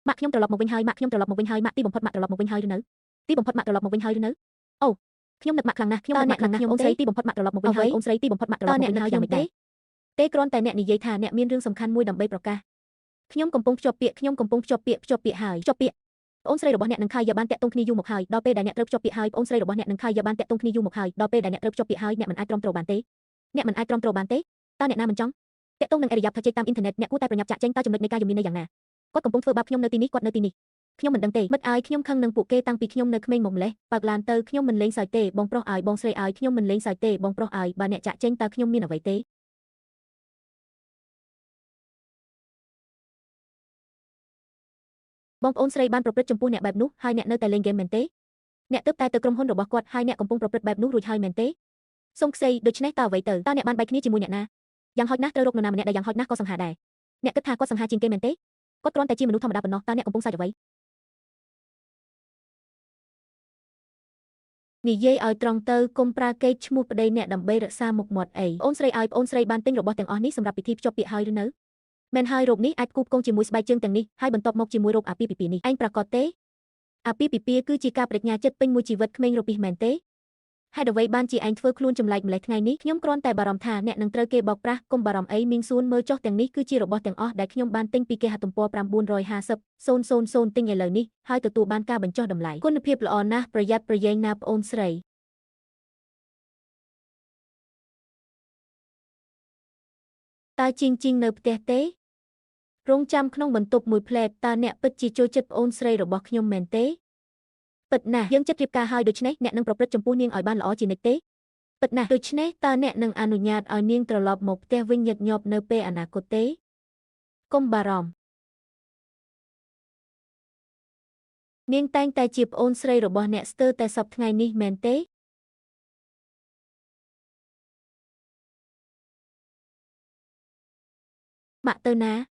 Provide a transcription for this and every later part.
ម៉ាក់ខ្ញុំត្រឡប់មកវិញហើយម៉ាក់ខ្ញុំត្រឡប់មកវិញហើយម៉ាក់ទីបំផុតម៉ាក់ត្រឡប់មកវិញហើយឬនៅទីបំផុតម៉ាក់ត្រឡប់មកវិញហើយឬនៅអូខ្ញុំនឹកម៉ាក់ខ្លាំងណាស់ខ្ញុំនឹកម៉ាក់ខ្លាំងណាស់អូនស្រីទីបំផុតម៉ាក់ត្រឡប់មកវិញហើយអូនស្រីទីបំផុតម៉ាក់ត្រឡប់មកវិញហើយយ៉ាងម៉េចដែរទេគ្រាន់តែអ្នកនិយាយថាអ្នកមានរឿងសំខាន់មួយដើម្បីប្រកាសខ្ញុំកំពុងភ្ជាប់ពាក្យខ្ញុំកំពុងភ្ជាប់ពាក្យហើយភ្ជាប់ពាក្យអូនស្រីរបស់អ្នកនឹងខាយបានតាក់ទងគ្នាយូរមកហើយដល់ពេលដែលអ្នកត្រូវភ្ជាប់ពាក្យហើយអូនស្រីរបស់អ្នកនឹងខាយបានតាក់ទងគ្នាយូរមកហើយដល់ពេលដែលអ្នកត្រូវភ្ជាប់ពាក្យហើយអ្នកមិនអាចទ្រាំទ្របានទេអ្នកមិនអាចទ្រាំទ្របានទេតើអ្នកណាមិនចង់តាក់ទងនឹងអរិយាប័ត្រជ័យតាមអ៊ីនធឺណិតអ្នកគួរតែប្រញាប់ចាក់ចេញតើចំណុចនៃការយំមានន័យយ៉ាងណាគាត់កំពុងធ្វើបាបខ្ញុំនៅទីនេះគាត់នៅទីនេះខ្ញុំមិនដឹងទេមិត្តអាយខ្ញុំខឹងនឹងពួកគេតាំងពីខ្ញុំនៅក្មេងមកម្លេះបើកឡានទៅខ្ញុំមិនលេងសើចទេបងប្រុសអាយបងស្រីអាយខ្ញុំមិនលេងសើចទេបងប្រុសអាយបើអ្នកចាក់ចេញតើខ្ញុំមានអ្វីទេបងប្អូនស្រីបានប្រព្រឹត្តចំពោះអ្នកបែបនោះហើយអ្នកនៅតែលេងហ្គេមមែនទេអ្នកទើបតែទៅក្រុមហ៊ុនរបស់គាត់ហើយអ្នកកំពុងប្រព្រឹត្តបែបនោះរួចហើយមែនទេសុំខ្ចីដូច្នេះតើអ្វីទៅតើអ្នកបានបែកគ្នាជាមួយអ្នកណាយ៉ាងហោចណាស់ត្រូវរកនរណាម្នាក់ដែលយ៉ាងហោចណាស់ក៏សង្ហាដែរអ្នកគិតថាគាត់សង្ហាជាងគេមែនទេគាត់គ្រាន់តែជាមនុស្សធម្មតាប៉ុណ្ណោះតើអ្នកកំពុងសើចអ្វីនិយាយឲ្យត្រង់ទៅកុំប្រើកេរ្តិ៍ឈ្មោះប្តីអ្នកដើម្បីរក្សាមុខមាត់អីអូនស្រីឲ្យអូនស្រីបានទិញរបស់ទាំងអស់នេះសម្រាប់ពិធីភ្ជាប់ពាក្យហើយឬនៅមែនហើយរោគនេះអាចគូបគងជាមួយស្បែកជើងទាំងនេះហើយបន្ទាប់មកជាមួយរោគអាពាហ៍ពិពាហ៍នេះឯងប្រកាសទេអាពាហ៍ពិពាហ៍គឺជាការបដិញ្ញាចិត្តពេញមួយជីវិតក្មេងរពីសមែនទេហេតុអ្វីបានជាឯងធ្វើខ្លួនចម្លែកម្លេះថ្ងៃនេះខ្ញុំគ្រាន់តែបារម្ភថាអ្នកនឹងត្រូវគេបោកប្រាស់កុំបារម្ភអីមីងសួនមើលចុះទាំងនេះគឺជារបស់ទាំងអស់ដែលខ្ញុំបានទិញពីគេហទំព័រ950,000ទិញឥឡូវនេះហើយទទួលបានការបញ្ចុះតម្លៃគុណភាពល្អណាស់ប្រយ័ត្នប្រយែងណាប្អូនស្រីតើជីងនៅផ្ទះទេរងចាំក្នុងបន្ទប់មួយផ្លែតតើអ្នកពិតជាចូលចិត្តប្អូនស្រីរបស់ខ្ញុំមែនទេពិតណាស់យើងចិត្តរៀបការហើយដូច្នេះអ្នកនឹងប្រព្រឹត្តចំពោះនាងឲ្យបានល្អជានិច្ចទេពិតណាស់ដូច្នេះតើអ្នកនឹងអនុញ្ញាតឲ្យនាងត្រឡប់មកផ្ទះវិញញឹកញាប់នៅពេលអនាគតទេកុំបារម្ភនាងតែងតែជាប្អូនស្រីរបស់អ្នកស្ទើរតែសពថ្ងៃនេះមែនទេម៉ាក់ទៅណា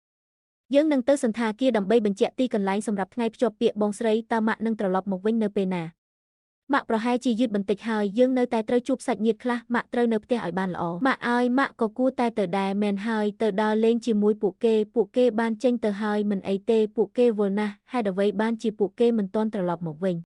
យើងនឹងទៅសន្តាគារដើម្បីបញ្ជាក់ទីកន្លែងសម្រាប់ថ្ងៃភ្ជាប់ពាក្យបងស្រីតើម៉ាក់នឹងត្រឡប់មកវិញនៅពេលណាម៉ាក់ប្រហែលជាយឺតបន្តិចហើយយើងនៅតែត្រូវជួបសាច់ញាតិខ្លះម៉ាក់ត្រូវនៅផ្ទះឲ្យបានល្អម៉ាក់ឲ្យម៉ាក់ក៏គួរតែទៅដែរមែនហើយទៅដើរលេងជាមួយពួកគេបានចេញទៅហើយមិនអីទេពួកគេវល់ណាស់ហេតុអ្វីបានជាពួកគេមិនទាន់ត្រឡប់មកវិញ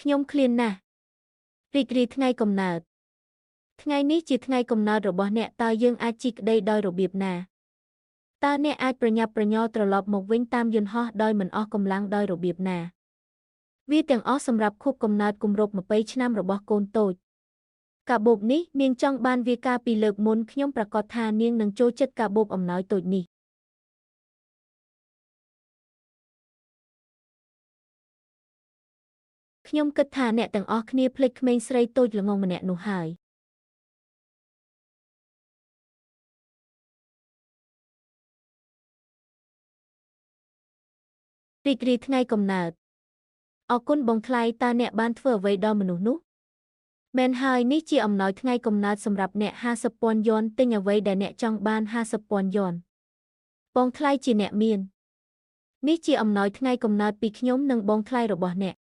ខ្ញុំឃ្លានណាស់រីករាយថ្ងៃកំណើតថ្ងៃនេះជាថ្ងៃកំណើតរបស់អ្នកតើយើងអាចជិះក្តីដោយរបៀបណាតើអ្នកអាចប្រញាប់ប្រញាល់ត្រឡប់មកវិញតាមយន្តហោះដោយមិនអស់កម្លាំងដោយរបៀបណាវាទាំងអស់សម្រាប់ខួបកំណើតគម្រប់20ឆ្នាំរបស់កូនតូចកាបូបនេះនាងចង់បានវាកាលពីលើកមុនខ្ញុំប្រកាសថានាងនឹងចូលចិត្តកាបូបអំណោយតូចនេះខ្ញុំគិតថាអ្នកទាំងអស់គ្នាភ្លេចក្មេងស្រីតូចល្ងងម្នាក់នោះហើយរីករាយថ្ងៃកំណើតអរគុណបងថ្លៃតើអ្នកបានធ្វើអ្វីដល់មនុស្សនោះមែនហើយនេះជាអំណោយថ្ងៃកំណើតសម្រាប់អ្នក50,000យ៉នទិញអ្វីដែលអ្នកចង់បាន50,000យ៉នបងថ្លៃជាអ្នកមាននេះជាអំណោយថ្ងៃកំណើតពីខ្ញុំនិងបងថ្លៃរបស់អ្នក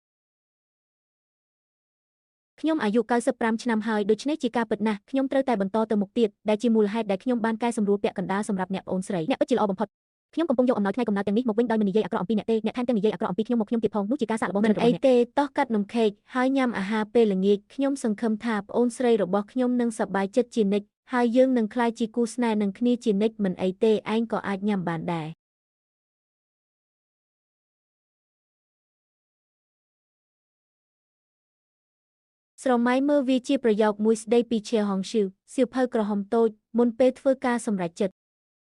ខ្ញុំអាយុ95ឆ្នាំហើយដូច្នេះជាការពិតណាស់ខ្ញុំត្រូវតែបន្តទៅមុខទៀតដែលជាមូលហេតុដែលខ្ញុំបានកែសម្រួលពាក់កណ្ដាលសម្រាប់អ្នកប្អូនស្រីអ្នកពិតជាល្អបំផុតខ្ញុំកំពុងយកអំណោយថ្ងៃកំណើតទាំងនេះមកវិញដោយមិននិយាយអាក្រក់អំពីអ្នកទេអ្នកថែមទាំងនិយាយអាក្រក់អំពីខ្ញុំមកខ្ញុំទៀតផងនោះជាការសាកល្បងមិនអីទេតោះកាត់នំខេកហើយញ៉ាំអាហារពេលល្ងាចខ្ញុំសង្ឃឹមថាប្អូនស្រីរបស់ខ្ញុំនឹងសប្បាយចិត្តជានិច្ចហើយយើងនឹងក្លាយជាគូស្នេហ៍នឹងគ្នាជានិច្ចមិនអីទេឯងក៏អាចញ៉ាំបានដែរស្រមៃមើលវាជាប្រយោគមួយស្ដីពីឈៀហុងឈឺសៀវភៅក្រហមតូចមុនពេលធ្វើការសម្រេចចិត្ត